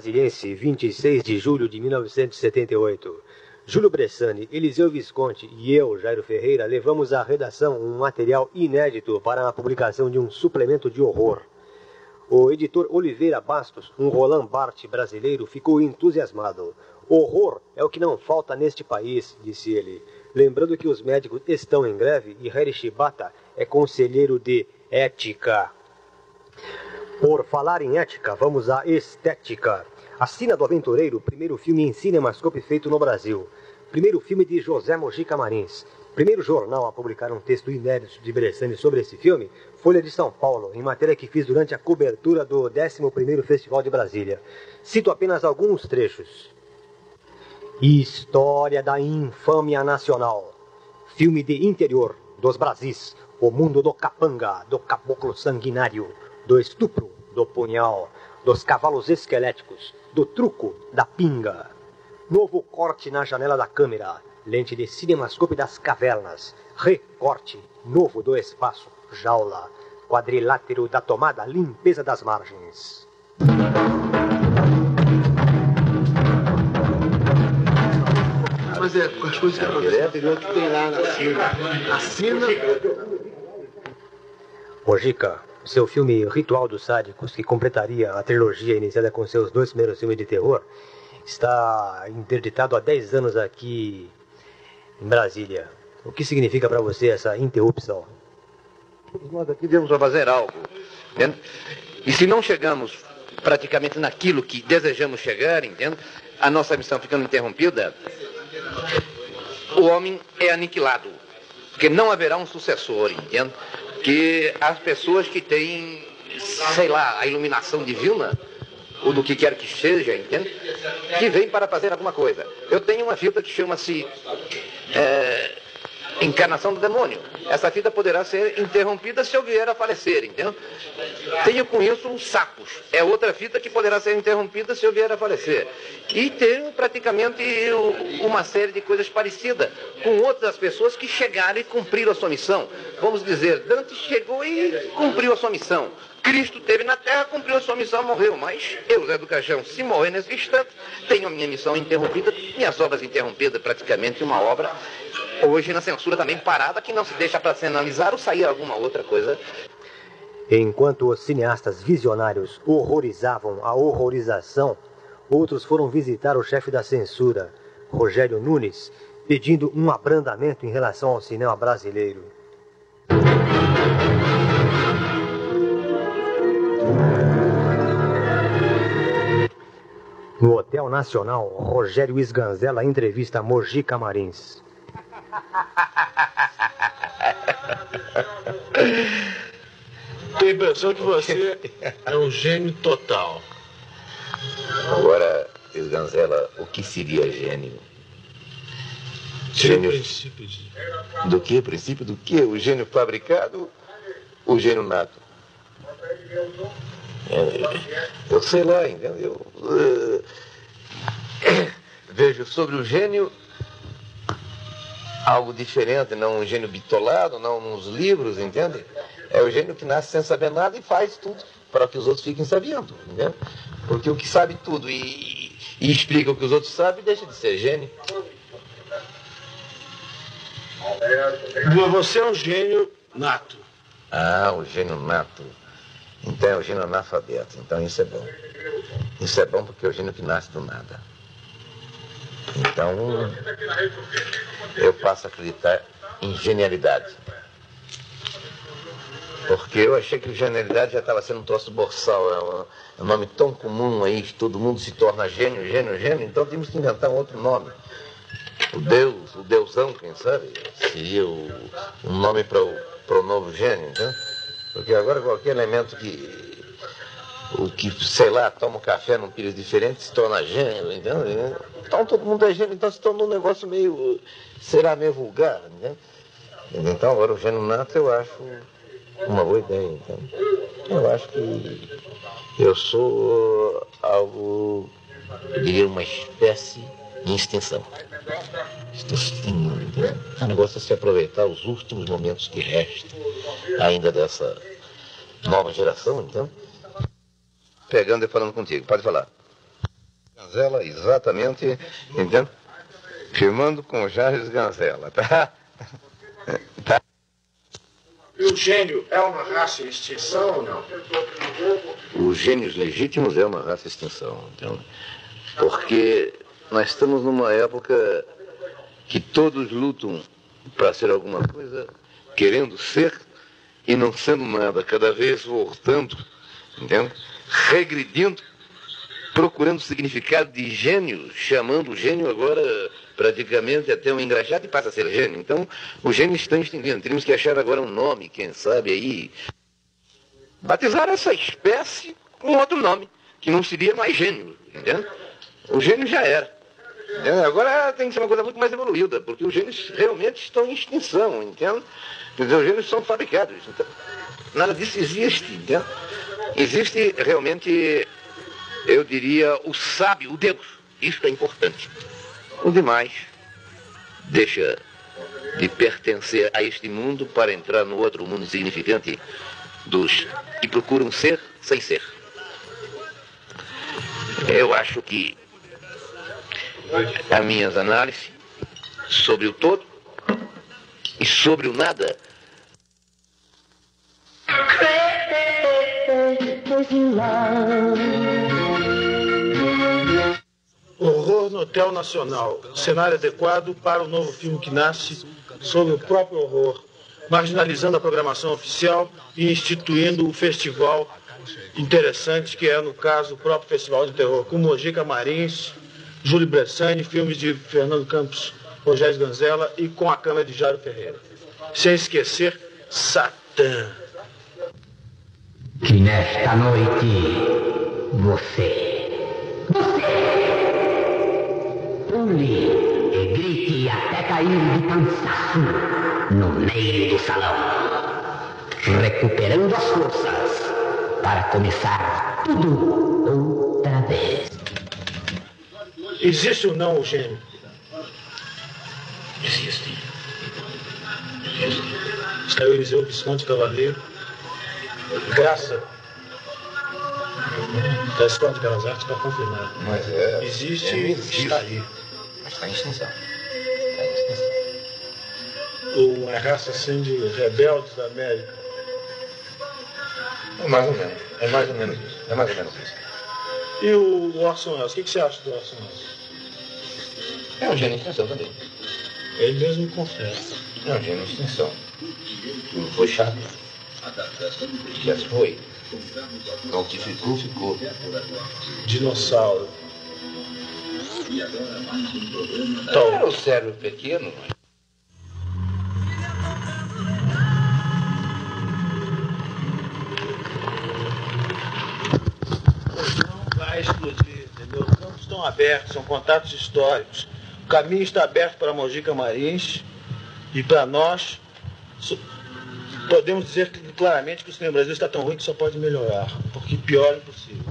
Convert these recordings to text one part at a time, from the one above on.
Brasiliense, 26 de julho de 1978. Júlio Bressani, Eliseu Visconti e eu, Jairo Ferreira, levamos à redação um material inédito para a publicação de um suplemento de horror. O editor Oliveira Bastos, um Roland Barthes brasileiro, ficou entusiasmado. Horror é o que não falta neste país, disse ele. Lembrando que os médicos estão em greve e Harry Shibata é conselheiro de ética. Por falar em ética, vamos à estética. A Sina do Aventureiro, primeiro filme em Cinemascope feito no Brasil. Primeiro filme de José Mojica Marins. Primeiro jornal a publicar um texto inédito de Bressani sobre esse filme, Folha de São Paulo, em matéria que fiz durante a cobertura do 11º Festival de Brasília. Cito apenas alguns trechos. História da infâmia nacional. Filme de interior, dos Brasis. O mundo do capanga, do caboclo sanguinário, do estupro, do punhal, dos cavalos esqueléticos, do truco, da pinga. Novo corte na janela da câmera, lente de cinemascope das cavernas, recorte, novo do espaço, jaula, quadrilátero da tomada, limpeza das margens. Mas é com as coisas que acontecem que tem lá na Sina. A Sina... Mojica, seu filme Ritual dos Sádicos, que completaria a trilogia iniciada com seus 2 primeiros filmes de terror, está interditado há 10 anos aqui em Brasília. O que significa para você essa interrupção? Nós aqui devemos fazer algo. Entende? E se não chegamos praticamente naquilo que desejamos chegar, entende? A nossa missão ficando interrompida, o homem é aniquilado. Porque não haverá um sucessor, entende? Que as pessoas que têm, sei lá, a iluminação divina, ou do que quer que seja, entende? Que vem para fazer alguma coisa. Eu tenho uma fita que chama-se Encarnação do Demônio. Essa fita poderá ser interrompida se eu vier a falecer, entende? Tenho com isso os sapos. É outra fita que poderá ser interrompida se eu vier a falecer. E tenho praticamente uma série de coisas parecidas com outras pessoas que chegaram e cumpriram a sua missão. Vamos dizer, Dante chegou e cumpriu a sua missão. Cristo esteve na Terra, cumpriu a sua missão, morreu. Mas eu, Zé do Caixão, se morrer nesse instante, tenho a minha missão interrompida, minhas obras interrompidas, praticamente uma obra, hoje na censura também parada, que não se deixa para se analisar ou sair alguma outra coisa. Enquanto os cineastas visionários horrorizavam a horrorização, outros foram visitar o chefe da censura, Rogério Nunes, pedindo um abrandamento em relação ao cinema brasileiro. No Hotel Nacional, Rogério Sganzella entrevista Mojica Marins. Tenho a impressão que você é um gênio total. Agora, Sganzella, o que seria gênio? Gênio... princípio de... Do que? Princípio do que? O gênio fabricado? O gênio nato? Eu sei lá, entendeu? Vejo sobre o gênio algo diferente, não um gênio bitolado, não nos livros, entende? É o gênio que nasce sem saber nada e faz tudo para que os outros fiquem sabendo, entende? Porque o que sabe tudo e explica o que os outros sabem, deixa de ser gênio. Você é um gênio nato. Ah, o gênio nato. Então é o gênio analfabeto. Então isso é bom. Isso é bom porque é o gênio que nasce do nada. Então eu passo a acreditar em genialidade. Porque eu achei que genialidade já estava sendo um troço boçal. É um nome tão comum aí que todo mundo se torna gênio, gênio, gênio. Então temos que inventar um outro nome. O Deus, o Deusão, quem sabe, seria um nome para o novo gênio, entendeu? Porque agora qualquer elemento que, sei lá, toma um café num pires diferente se torna gênio, entendeu? Então todo mundo é gênio, então se torna um negócio meio, será meio vulgar, entendeu? Então agora o gênio nato eu acho uma boa ideia, então. Eu acho que eu sou algo, eu diria uma espécie em extinção. O negócio é se aproveitar os últimos momentos que restam ainda dessa nova geração, então. Pegando e falando contigo, pode falar. Ganzella, exatamente, entendeu? Filmando com Jorge Ganzella, tá? Tá. E o gênio é uma raça em extinção ou não? Os gênios legítimos é uma raça em extinção, entendeu? Porque nós estamos numa época que todos lutam para ser alguma coisa, querendo ser e não sendo nada, cada vez voltando, entendeu? Regredindo, procurando significado de gênio, chamando o gênio agora praticamente até um engraxado e passa a ser gênio. Então, os gênios estão extinguindo. Teríamos que achar agora um nome, quem sabe aí, batizar essa espécie com outro nome, que não seria mais gênio, entendeu? O gênio já era. Entendeu? Agora tem que ser uma coisa muito mais evoluída, porque os gênios realmente estão em extinção, entende? Os gênios são fabricados. Então, nada disso existe, entende? Existe realmente, eu diria, o sábio, o Deus. Isso é importante. O demais deixa de pertencer a este mundo para entrar no outro mundo insignificante dos que procuram ser sem ser. Eu acho que as minhas análises sobre o todo e sobre o nada Horror no Hotel Nacional, cenário adequado para o novo filme que nasce sobre o próprio horror, marginalizando a programação oficial e instituindo o festival interessante que é, no caso, o próprio Festival de Terror, com Mojica Marins, Júlio Bressani, filmes de Fernando Campos, Rogério Ganzella e com a câmera de Jairo Ferreira. Sem esquecer, Satã. Que nesta noite você pule e grite até cair de cansaço no meio do salão, recuperando as forças para começar tudo outra vez. Existe ou não o gênio? existe. Está o Eliseu Visconde Cavaleiro. Graça. Da Escola de Belas Artes para confirmar. Mas Existe e está aí. Mas está em extinção. Está em extinção. Uma raça assim de rebeldes da América. É mais ou menos. É mais ou menos isso. É mais ou menos isso. E o Orson Welles? O que você acha do Orson Welles? É um gênio em extinção também. Ele mesmo confessa. É um gênio em extinção. Não foi chato. Já se foi. Não que ficou, ficou. Dinossauro. Era o cérebro pequeno. Vai explodir, entendeu? Os campos estão abertos, são contatos históricos. O caminho está aberto para Mojica Marins e para nós. Podemos dizer claramente que o cinema brasileiro está tão ruim que só pode melhorar, porque pior é impossível.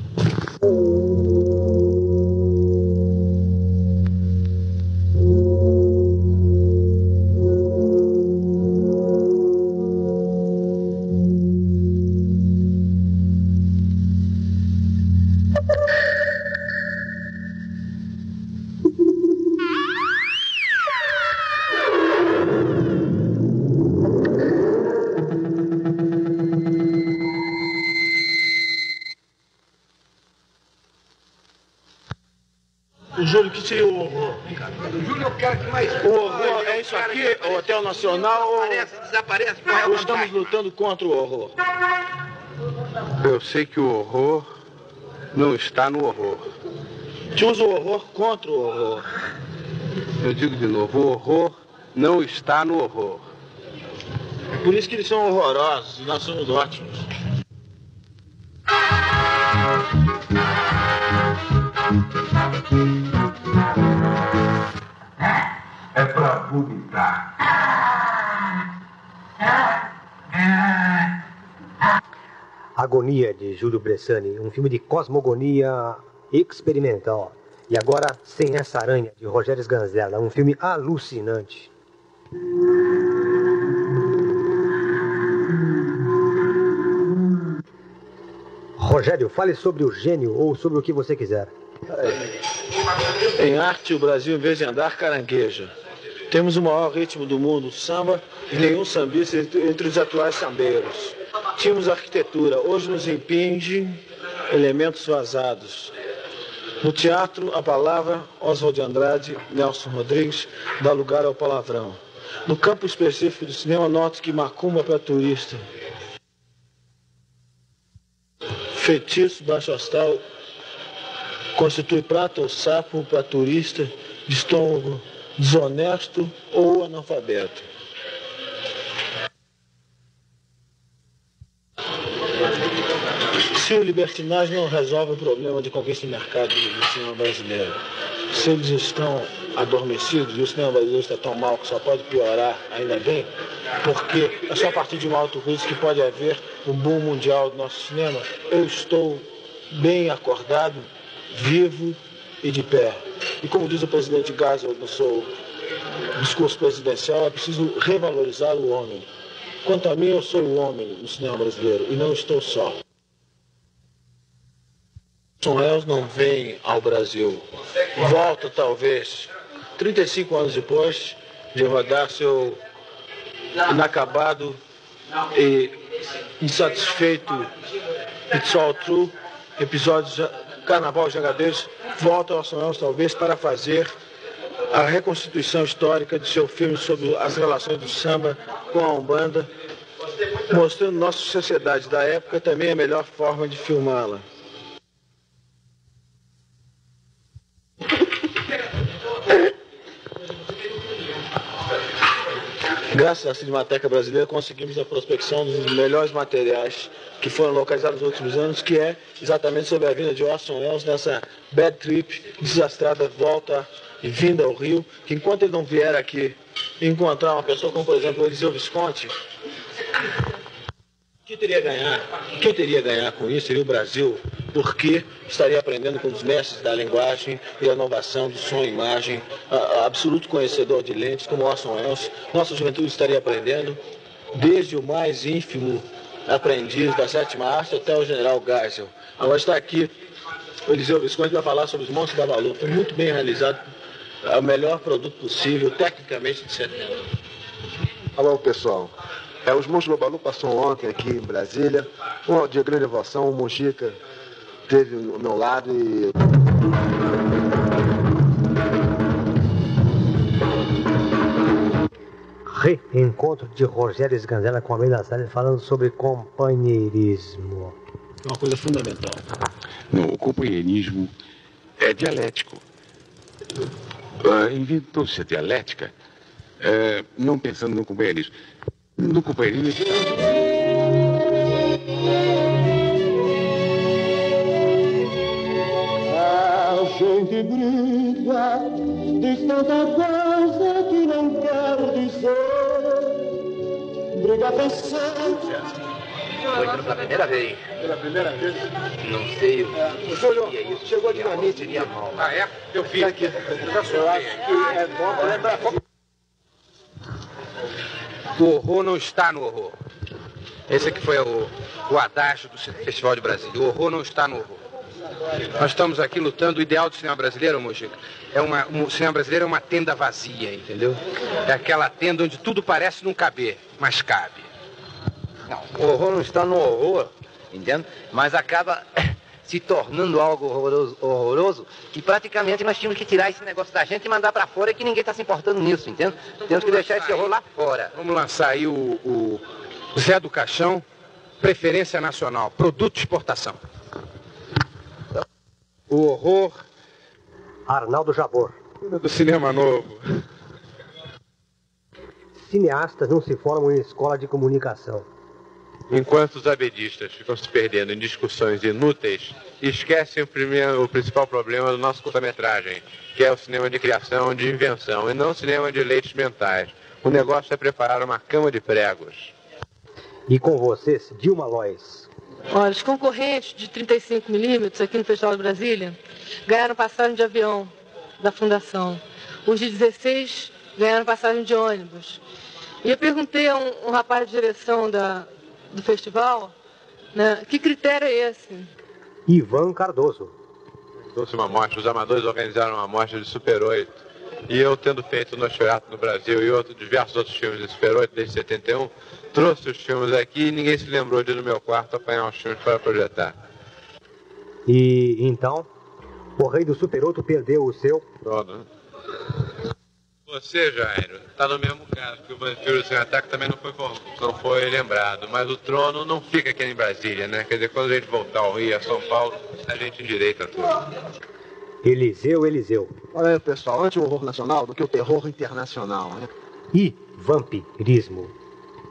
Júlio, o que seria o horror? O Júlio é o cara que mais... O horror é isso aqui, o Hotel Nacional, ou Desaparece. estamos lutando contra o horror? Eu sei que o horror não está no horror. Te usa o horror contra o horror. Eu digo de novo, o horror não está no horror. Por isso que eles são horrorosos e nós somos ótimos. É pra vomitar. Agonia, de Júlio Bressani, um filme de cosmogonia experimental. E agora, Sem Essa Aranha, de Rogério Ganzella, um filme alucinante. Rogério, fale sobre o gênio ou sobre o que você quiser. Em arte, o Brasil, em vez de andar, carangueja. Temos o maior ritmo do mundo, o samba, e nenhum sambista entre os atuais sambeiros. Tínhamos arquitetura, hoje nos impinge elementos vazados. No teatro, a palavra, Oswald de Andrade, Nelson Rodrigues, dá lugar ao palavrão. No campo específico do cinema, note que macumba para turista. Feitiço, baixo astral, constitui prato ou sapo para turista de estômago desonesto ou analfabeto. Se o libertinagem não resolve o problema de conquista de mercado do cinema brasileiro, se eles estão adormecidos e o cinema brasileiro está tão mal que só pode piorar, ainda bem, porque é só a partir de uma autocrítica que pode haver um boom mundial do nosso cinema. Eu estou bem acordado, vivo e de pé. E como diz o presidente Geisel no seu discurso presidencial, é preciso revalorizar o homem. Quanto a mim, eu sou o homem no cinema brasileiro e não estou só. Orson Welles não vem ao Brasil. Volta, talvez, 35 anos depois de rodar seu inacabado e insatisfeito It's All True, episódios Carnaval de Jangadeiros. Volta ao Orson Welles, talvez, para fazer a reconstituição histórica de seu filme sobre as relações do samba com a Umbanda, mostrando nossa sociedade da época também a melhor forma de filmá-la. Graças à Cinemateca Brasileira, conseguimos a prospecção dos melhores materiais que foram localizados nos últimos anos, que é exatamente sobre a vinda de Orson Welles nessa bad trip, desastrada volta e vinda ao Rio, que enquanto ele não vier aqui encontrar uma pessoa como, por exemplo, o Eliseu Visconti, quem teria a ganhar com isso seria o Brasil, porque estaria aprendendo com os mestres da linguagem e da inovação do som e imagem, absoluto conhecedor de lentes como Orson Welles. Nossa juventude estaria aprendendo desde o mais ínfimo aprendiz da sétima arte até o general Geisel. Agora está aqui o Eliseu Visconti para falar sobre os Montes da Balu. Foi muito bem realizado, o melhor produto possível, tecnicamente de 70. Alô, pessoal. Os Montes do Babalu passou ontem aqui em Brasília, de grande emoção. O Mojica esteve ao meu lado e... Reencontro de Rogério Sganzella com a Almeida Salles falando sobre companheirismo. Uma coisa fundamental. Não, o companheirismo é dialético. Inventou-se a dialética não pensando no companheirismo. No companheirismo... A gente briga, diz tanta coisa que não quer dizer. Briga pensando. Foi pela primeira vez. Pela primeira vez? Não sei o Júlio, que é isso. chegou a dinamite. Seria mal. Ah, é? Eu vi. Aqui. Eu acho que é bom para lembrar. O horror não está no horror. Esse aqui foi o adágio do Festival de Brasília. O horror não está no horror. Nós estamos aqui lutando. O ideal do cinema brasileiro, Mojica, o cinema brasileiro é uma tenda vazia, entendeu? É aquela tenda onde tudo parece não caber, mas cabe. Não, o horror não está no horror, entende? Mas acaba se tornando algo horroroso, que praticamente nós tínhamos que tirar esse negócio da gente e mandar para fora, e que ninguém está se importando nisso, entende? Temos que deixar esse horror lá fora. Vamos lançar aí o Zé do Caixão, preferência nacional, produto de exportação. O horror... Arnaldo Jabor. Do cinema novo. Cineastas não se formam em escola de comunicação. Enquanto os abedistas ficam se perdendo em discussões inúteis, esquecem o principal problema do nosso curta-metragem, que é o cinema de criação, de invenção, e não o cinema de leitos mentais. O negócio é preparar uma cama de pregos. E com vocês, Dilma Lois. Olha, os concorrentes de 35mm aqui no Festival de Brasília ganharam passagem de avião da Fundação. Os de 16 ganharam passagem de ônibus. E eu perguntei a um rapaz de direção do festival, né, que critério é esse? Ivan Cardoso. trouxe uma amostra, os amadores organizaram uma amostra de Super 8. E eu, tendo feito Nosferatu no Brasil e diversos outros filmes de Super 8 desde 71, trouxe os filmes aqui e ninguém se lembrou de ir no meu quarto apanhar os filmes para projetar. E então, o rei do Super 8 perdeu o seu... Trono. Você, Jairo, está no mesmo caso, que o Vampiro Sem Ataque também não foi lembrado, mas o trono não fica aqui em Brasília, né? Quer dizer, quando a gente voltar ao Rio, a São Paulo, a gente endireita tudo. Eliseu. Olha aí, pessoal, antes o horror nacional do que o terror internacional, né? E vampirismo.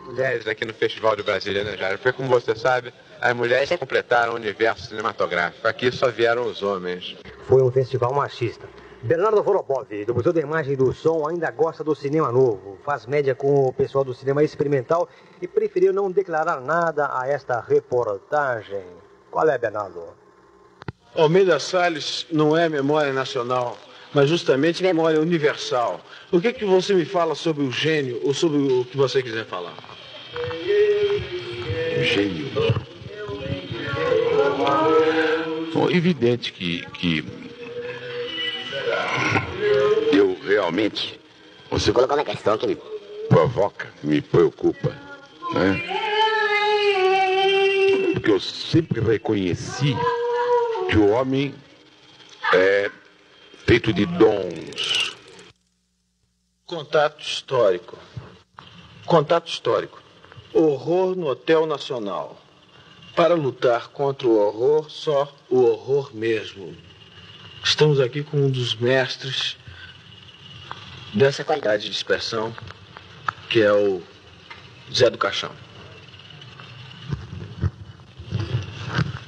Mulheres aqui no Festival de Brasília, né, Jairo? Porque, como você sabe, as mulheres completaram o universo cinematográfico. Aqui só vieram os homens. Foi um festival machista. Bernardo Vorobov, do Museu da Imagem e do Som, ainda gosta do cinema novo. Faz média com o pessoal do cinema experimental e preferiu não declarar nada a esta reportagem. Qual é, Bernardo? Almeida Salles não é memória nacional, mas justamente memória universal. O que você me fala sobre o gênio ou sobre o que você quiser falar? O gênio. Bom, evidente que eu realmente... Você colocou uma questão que me provoca, me preocupa, né? Porque eu sempre reconheci que o homem é feito de dons. Contato histórico. Contato histórico. Horror no Hotel Nacional. Para lutar contra o horror, só o horror mesmo. Estamos aqui com um dos mestres dessa qualidade de expressão, que é o Zé do Caixão.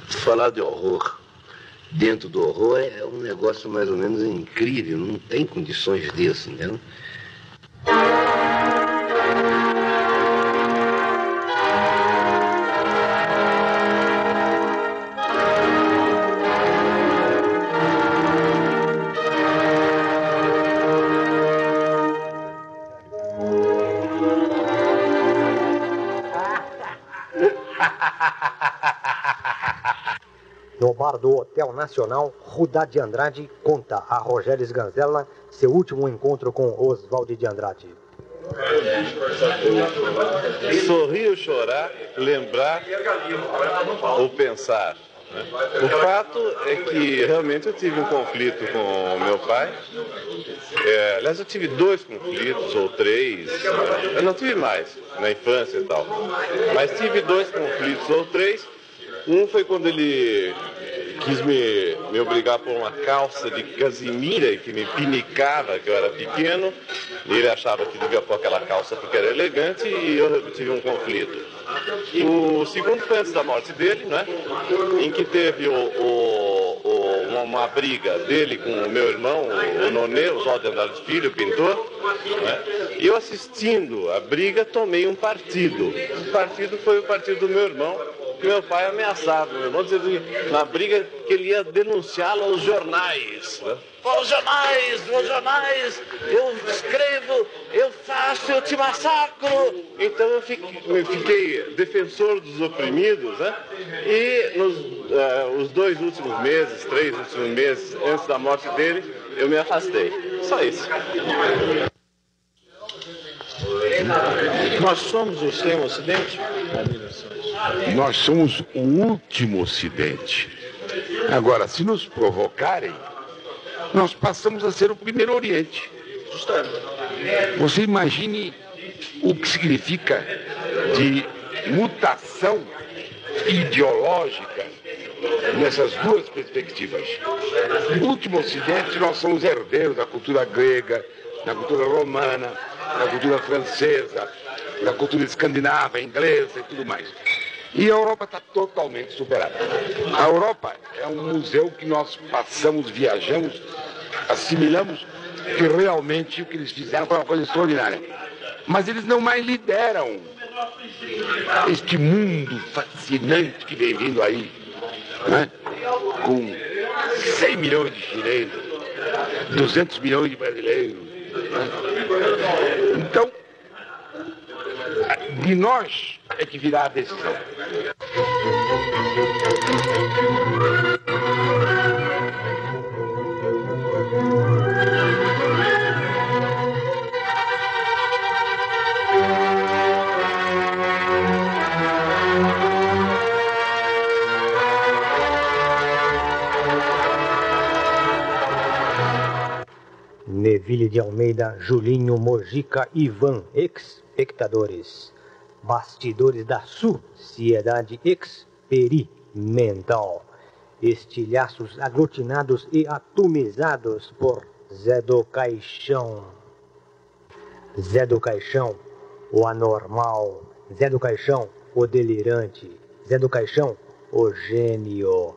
Falar de horror dentro do horror é um negócio mais ou menos incrível, não tem condições disso, entendeu? No bar do Hotel Nacional, Rudá de Andrade conta a Rogério Sganzella seu último encontro com Oswald de Andrade. Sorrir ou chorar, lembrar ou pensar. O fato é que realmente eu tive um conflito com meu pai. Aliás, eu tive 2 conflitos ou 3. Eu não tive mais na infância e tal. Mas tive 2 conflitos ou 3. Um foi quando ele quis me obrigar a pôr uma calça de casimira que me pinicava, que eu era pequeno. E ele achava que devia pôr aquela calça porque era elegante e eu tive um conflito. E o segundo foi antes da morte dele, né? Em que teve uma briga dele com o meu irmão, o Nonê, o Oswald de Andrade Filho, o pintor, né? E eu assistindo a briga tomei um partido. O partido foi o partido do meu irmão, que meu pai ameaçava meu irmão, dizendo na briga que ele ia denunciá-lo aos jornais. Né? Os jornais, eu escrevo, eu faço, eu te massacro. Então eu fiquei defensor dos oprimidos, né? E os 2 últimos meses, 3 últimos meses, antes da morte dele, eu me afastei. Só isso. Nós somos o extremo ocidente? Nós somos o último ocidente. Agora, se nos provocarem, nós passamos a ser o primeiro oriente. Você imagine o que significa de mutação ideológica nessas 2 perspectivas. No último ocidente, nós somos herdeiros da cultura grega, da cultura romana, da cultura francesa, da cultura escandinava, inglesa e tudo mais. E a Europa está totalmente superada. A Europa é um museu que nós passamos, viajamos, assimilamos que realmente o que eles fizeram foi uma coisa extraordinária. Mas eles não mais lideram este mundo fascinante que vem vindo aí, né? Com 100 milhões de chineses, 200 milhões de brasileiros. Né? Então, de nós é que virá a decisão. Deville de Almeida, Julinho, Mojica, Ivan, espectadores, bastidores da Sociedade Experimental, estilhaços aglutinados e atomizados por Zé do Caixão. Zé do Caixão, o anormal. Zé do Caixão, o delirante. Zé do Caixão, o gênio.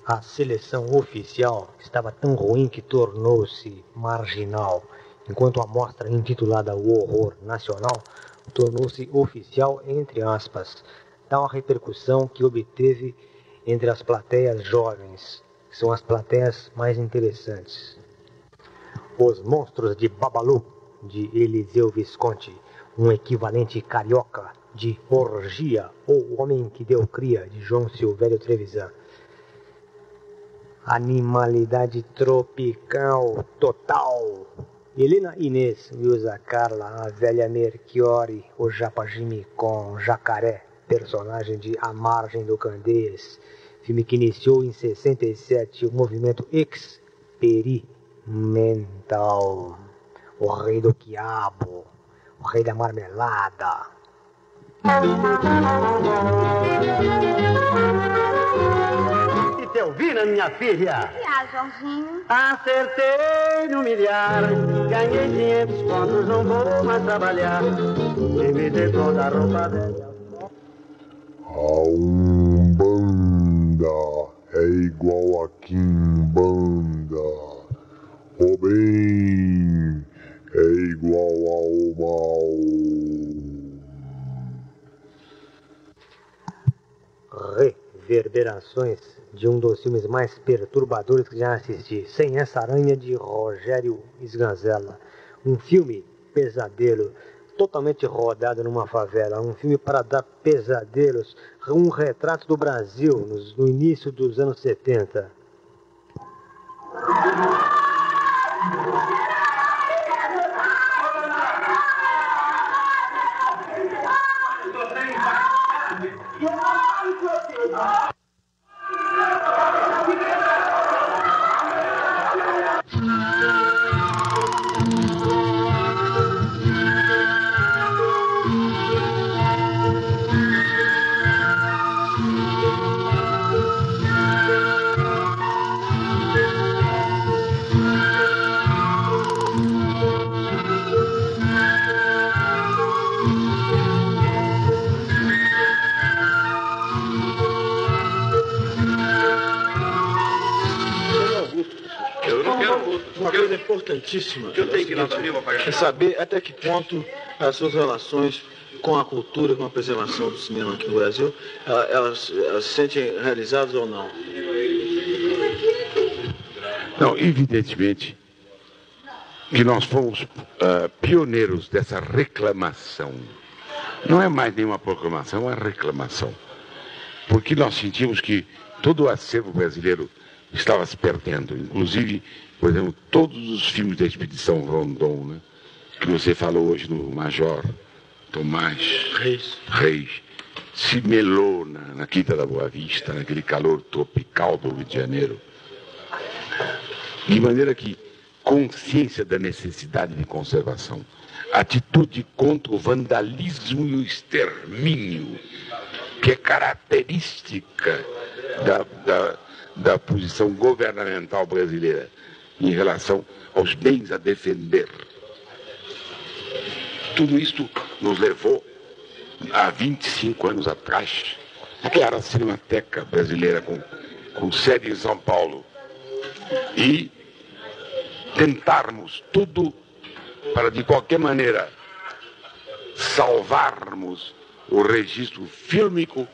A seleção oficial estava tão ruim que tornou-se marginal, enquanto a mostra intitulada O Horror Nacional tornou-se oficial entre aspas, tal a repercussão que obteve entre as plateias jovens, que são as plateias mais interessantes. Os Monstros de Babalu, de Eliseu Visconti, um equivalente carioca de Orgia, ou O Homem que Deu Cria, de João Silvério Trevisan. Animalidade tropical total. Helena Inês, Wilza Carla, a velha Merchiori, o Japa Jimicon, Jacaré, personagem de A Margem do Candeias, filme que iniciou em 67 o movimento experimental. O Rei do Quiabo, o Rei da Marmelada. Te ouvi, minha filha. Jorginho. Acertei no milhar, ganhei 500 contos, não vou mais trabalhar. E me dê toda a roupa dela. A Umbanda é igual a Quimbanda. O bem é igual ao mal. Reverberações de um dos filmes mais perturbadores que já assisti, Sem Essa Aranha, de Rogério Sganzella. Um filme pesadelo, totalmente rodado numa favela, um filme para dar pesadelos, um retrato do Brasil no início dos anos 70. Uma coisa importantíssima é saber até que ponto as suas relações com a cultura, com a preservação do cinema aqui no Brasil, elas se sentem realizadas ou não? Não, evidentemente que nós fomos pioneiros dessa reclamação. Não é mais nenhuma proclamação, é uma reclamação. Porque nós sentimos que todo o acervo brasileiro estava se perdendo, inclusive, por exemplo, todos os filmes da Expedição Rondon, né, que você falou hoje no Major Tomás Reis, se melou na Quinta da Boa Vista, naquele calor tropical do Rio de Janeiro. De maneira que consciência da necessidade de conservação, atitude contra o vandalismo e o extermínio, que é característica da posição governamental brasileira em relação aos bens a defender. Tudo isto nos levou, há 25 anos atrás, a criar a Cinemateca Brasileira com sede em São Paulo e tentarmos tudo para, de qualquer maneira, salvarmos o registro fílmico,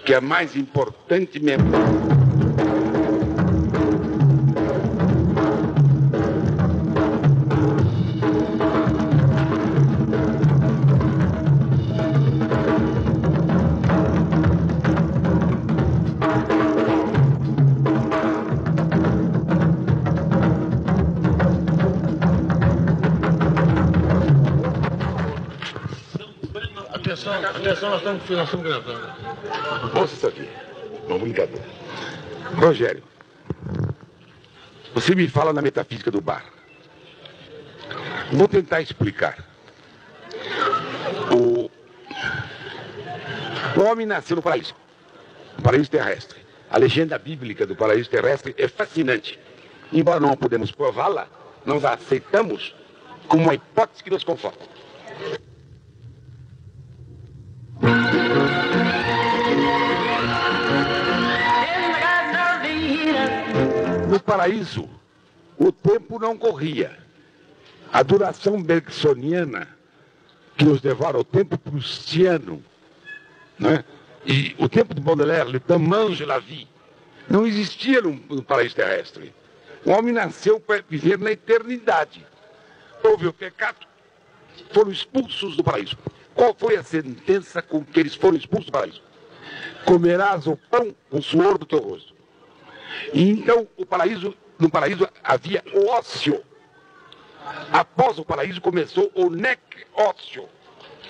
que é mais importante mesmo. Atenção, nós estamos gravando. Ouça isso aqui. Uma brincadeira. Rogério, você me fala na metafísica do bar. Vou tentar explicar. O homem nasceu no paraíso terrestre. A legenda bíblica do paraíso terrestre é fascinante. Embora não podemos prová-la, nós a aceitamos como uma hipótese que nos conforta. No paraíso, o tempo não corria. A duração bergsoniana que nos devora o tempo prussiano, né? E o tempo de Baudelaire, le temps de la vie, não existia no paraíso terrestre. O homem nasceu para viver na eternidade. Houve o pecado, foram expulsos do paraíso. Qual foi a sentença com que eles foram expulsos do paraíso? Comerás o pão com o suor do teu rosto. E então no paraíso havia o ócio. Após o paraíso começou o nec-ócio,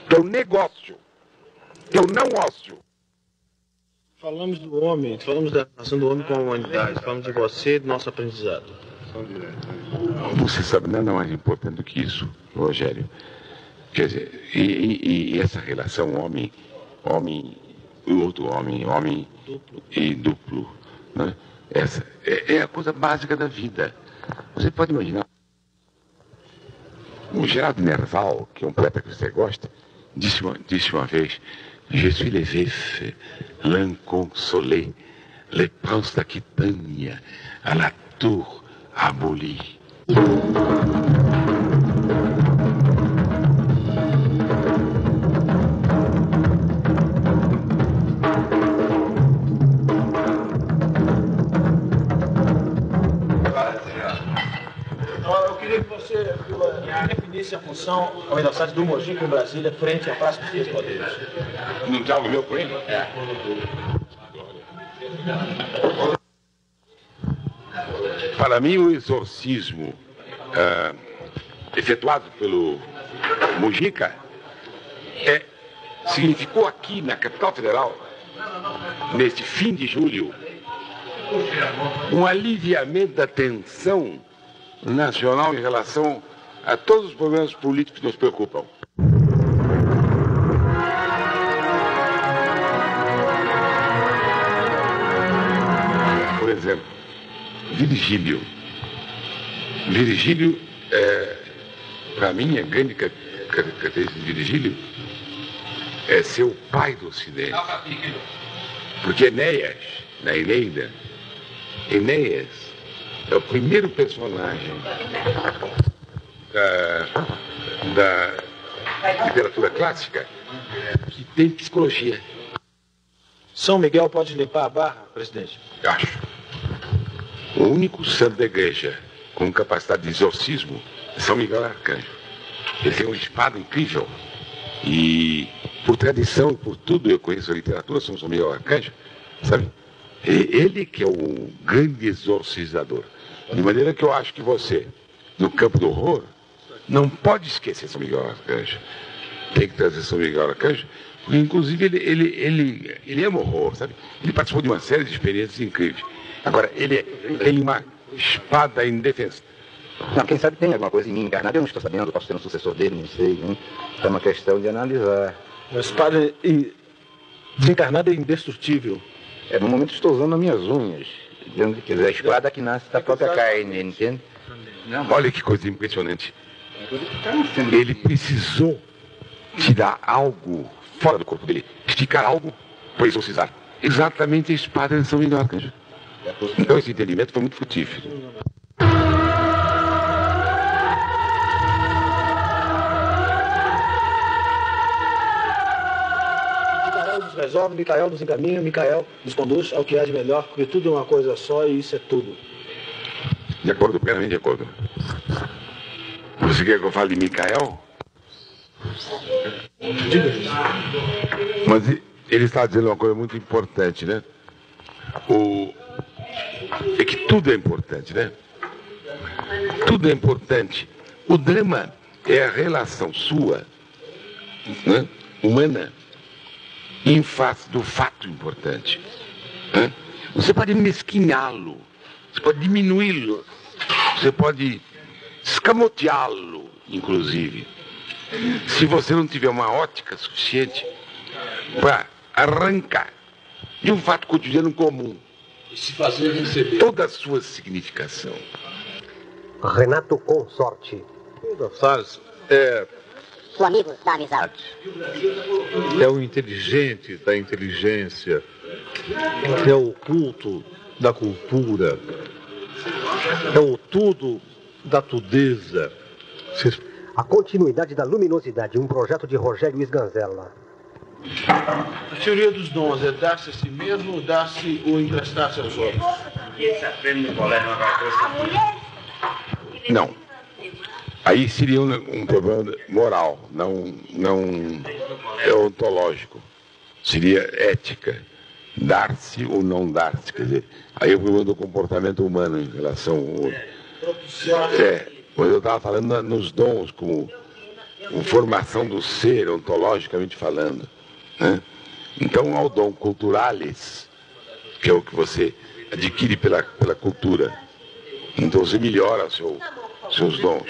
que é o negócio, que é o não-ócio. Falamos do homem, falamos da relação do homem com a humanidade, falamos de você e do nosso aprendizado. Você sabe, nada mais importante do que isso, Rogério. Quer dizer, e essa relação homem e outro homem duplo. E duplo, né? Essa é a coisa básica da vida. Você pode imaginar. O Gerardo Nerval, que é um poeta que você gosta, disse uma vez: Je suis le veuf, l'inconsolé, le prince d'Aquitânia, à la tour abolie. Eu queria que você definisse a função ao aniversário do Mojica em Brasília, frente à Praça dos Três Poderes. Não diálogo meu com ele? É. Para mim, o exorcismo efetuado pelo Mojica significou aqui na capital federal, neste fim de julho, um aliviamento da tensão nacional em relação a todos os problemas políticos que nos preocupam. Por exemplo, Virgílio. Virgílio, para mim, a grande característica de Virgílio é ser o pai do Ocidente. Porque Enéas, na Eneida, Enéas é o primeiro personagem da literatura clássica que tem psicologia. São Miguel pode limpar a barra, presidente? Acho. O único santo da igreja com capacidade de exorcismo é São Miguel Arcanjo. Ele tem uma espada incrível. E por tradição e por tudo eu conheço a literatura, São Miguel Arcanjo, sabe? Ele que é o grande exorcizador. De maneira que eu acho que você, no campo do horror, não pode esquecer São Miguel Arcanjo. Tem que trazer São Miguel Arcanjo, porque inclusive ele ama horror, sabe? Ele participou de uma série de experiências incríveis. Agora, ele tem uma espada indefensa. Não, quem sabe tem alguma coisa em mim encarnada, eu não estou sabendo, posso ser um sucessor dele, não sei, né? É uma questão de analisar. Uma espada desencarnada é indestrutível. No momento estou usando as minhas unhas. Quer dizer, a espada que nasce da própria carne, entende? Olha que coisa impressionante. Ele precisou tirar algo fora do corpo dele, esticar algo para exorcizar. Exatamente a espada de São Miguel Arcanjo. Então esse entendimento foi muito frutífero. Resolve, Micael nos encaminha, Micael nos conduz ao que há de melhor, porque tudo é uma coisa só e isso é tudo. De acordo, plenamente de acordo. Você quer que eu fale de Micael? Diga. Mas ele está dizendo uma coisa muito importante, né? É que tudo é importante, né? Tudo é importante. O drama é a relação sua, né, humana em face do fato importante. Você pode mesquinhá-lo, você pode diminuí-lo, você pode escamoteá-lo, inclusive, se você não tiver uma ótica suficiente para arrancar de um fato cotidiano comum e se fazer receber toda a sua significação. Renato Consorte. Toda frase é O amigo da amizade. É o inteligente da inteligência, é o culto da cultura, é o tudo da tudeza. A continuidade da luminosidade, um projeto de Rogério Luiz Ganzella. A teoria dos dons é dar-se a si mesmo ou dar-se ou emprestar-se aos outros? Não. Aí seria um problema moral, não ontológico. Seria ética. Dar-se ou não dar-se. Quer dizer, aí é o problema do comportamento humano em relação ao outro. Mas eu estava falando nos dons, como formação do ser, ontologicamente falando. Né? Então, há o dom culturalis, que é o que você adquire pela cultura. Então, você melhora seus dons.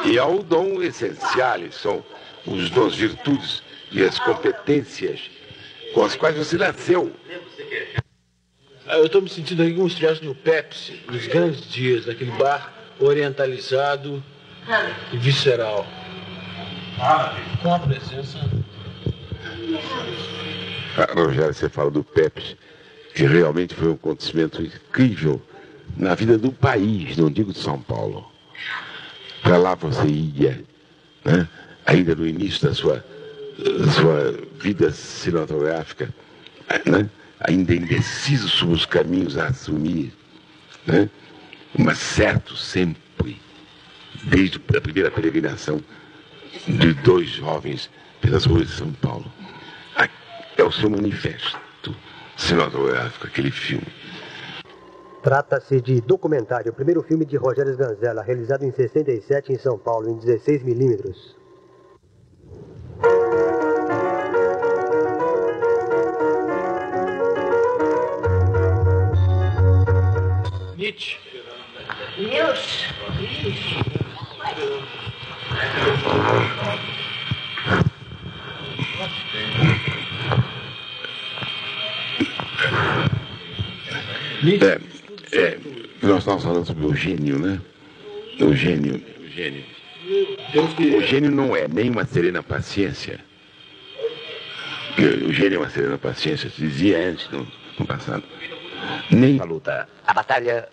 E há o dom essencialis, são os dons, virtudes e as competências com as quais você nasceu. Eu estou me sentindo aqui como se estivesse no Pepsi, nos grandes dias, daquele bar orientalizado e visceral. Com a presença... Rogério, você fala do Pepsi, que realmente foi um acontecimento incrível na vida do país, não digo de São Paulo. Para lá você ia, né? Ainda no início da sua vida cinematográfica, né? Ainda indeciso sobre os caminhos a assumir, né? Mas certo sempre, desde a primeira peregrinação de dois jovens pelas ruas de São Paulo. É o seu manifesto cinematográfico, aquele filme. Trata-se de documentário, o primeiro filme de Rogério Ganzella, realizado em 67 em São Paulo, em 16mm. Nietzsche. Nós estamos falando sobre o gênio, né? O gênio não é nem uma serena paciência. O gênio é uma serena paciência, se dizia antes, no passado. Nem a luta. A batalha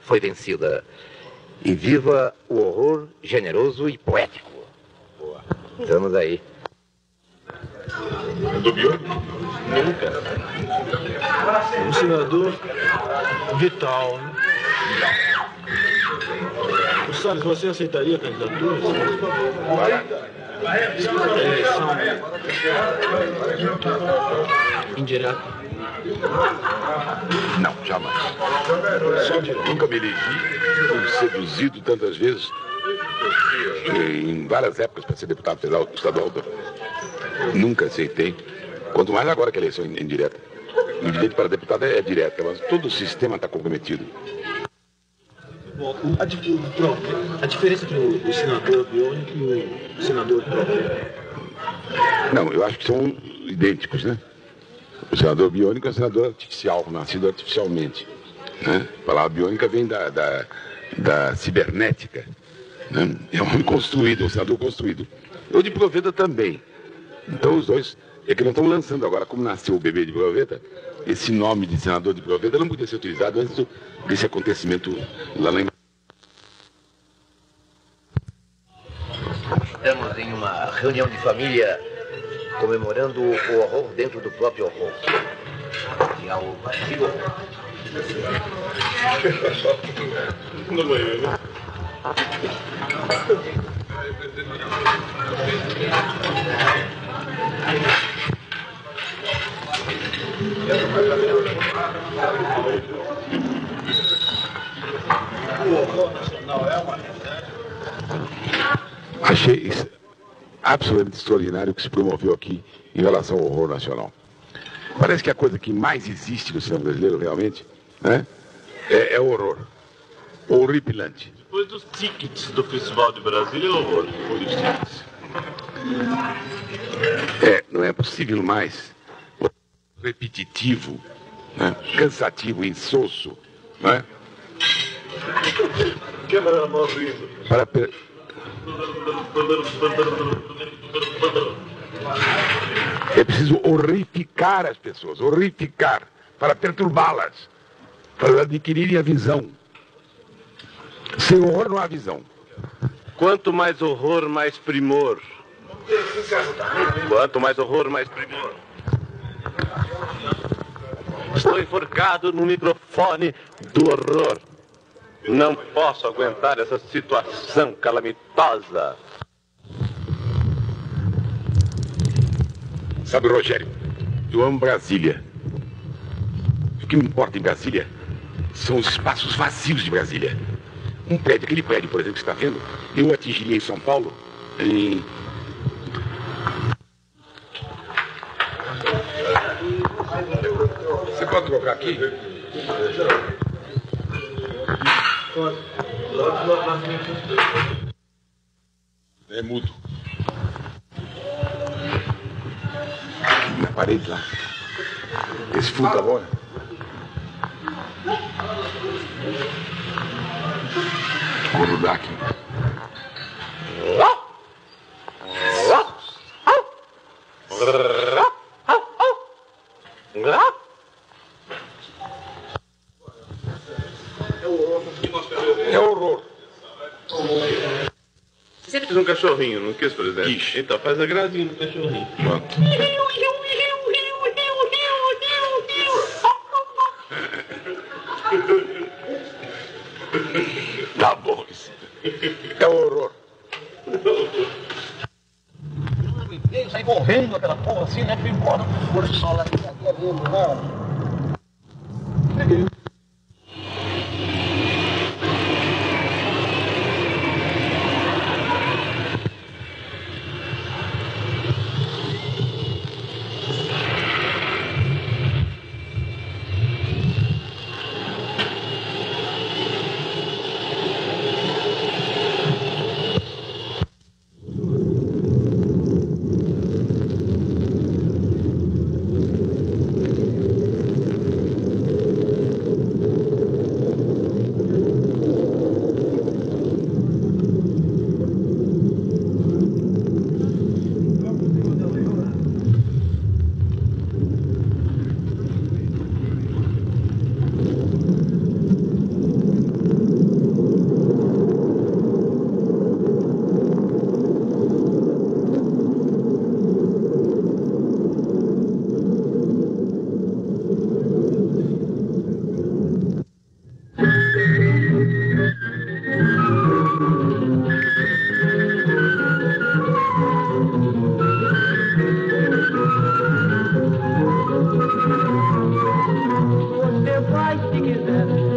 foi vencida. E viva o horror generoso e poético. Boa. Estamos aí. Do Bion? Nunca. Um senador vital, né? O Salles, você aceitaria a candidatura? Eleição indireta? Não, jamais. Nunca me elegi, fui seduzido tantas vezes, em várias épocas, para ser deputado federal, estadual. Nunca aceitei. Quanto mais agora que a eleição é indireta. O direito para deputado é direta, mas todo o sistema está comprometido. A diferença entre o senador biônico e o senador próprio? Não, eu acho que são idênticos, né? O senador biônico é um senador artificial, nascido artificialmente. Né? A palavra biônica vem da cibernética. Né? É um homem construído, um senador construído. Eu de Proveta também. Então os dois, é que não estão lançando agora, como nasceu o bebê de Proveta, esse nome de senador de Proveta não podia ser utilizado antes desse acontecimento lá em... Estamos em uma reunião de família comemorando o horror dentro do próprio horror. E ao partido horror. O horror nacional é uma realidade? Achei isso. absolutamente extraordinário que se promoveu aqui em relação ao horror nacional. Parece que a coisa que mais existe no cinema brasileiro, realmente, né, é o horror. O horripilante. Depois dos tickets do Festival de Brasília, é horror. Depois dos tickets. Não é possível mais. Repetitivo, né, cansativo, insosso, né? Câmera morrendo. É preciso horrificar as pessoas, horrificar, para perturbá-las, para adquirirem a visão. Sem horror não há visão. Quanto mais horror, mais primor. Quanto mais horror, mais primor. Estou enforcado no microfone do horror. Não posso aguentar essa situação calamitosa. Sabe, Rogério, eu amo Brasília. O que me importa em Brasília são os espaços vazios de Brasília. Um prédio, aquele prédio, por exemplo, que você está vendo, eu atingiria em São Paulo em... Você pode colocar aqui? É mudo. Aqui na parede lá. Esse fundo tá bom, né? Vou grudar aqui. É horror. Você fez um cachorrinho, não quis, presidente? Ixi. Então faz a gracinha do cachorrinho. Pronto. Tá bom isso. É horror. Sai correndo aquela porra assim, né? Fui embora, por sol lá, aqui mesmo, não.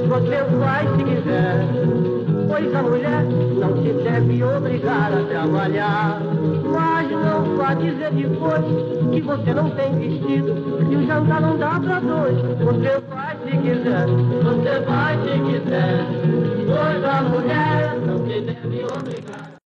Você vai se quiser, pois a mulher não te deve obrigar a trabalhar. Mas não vá dizer depois que você não tem vestido e o jantar não dá pra dois. Você vai se quiser, você vai se quiser, pois a mulher não te deve obrigar.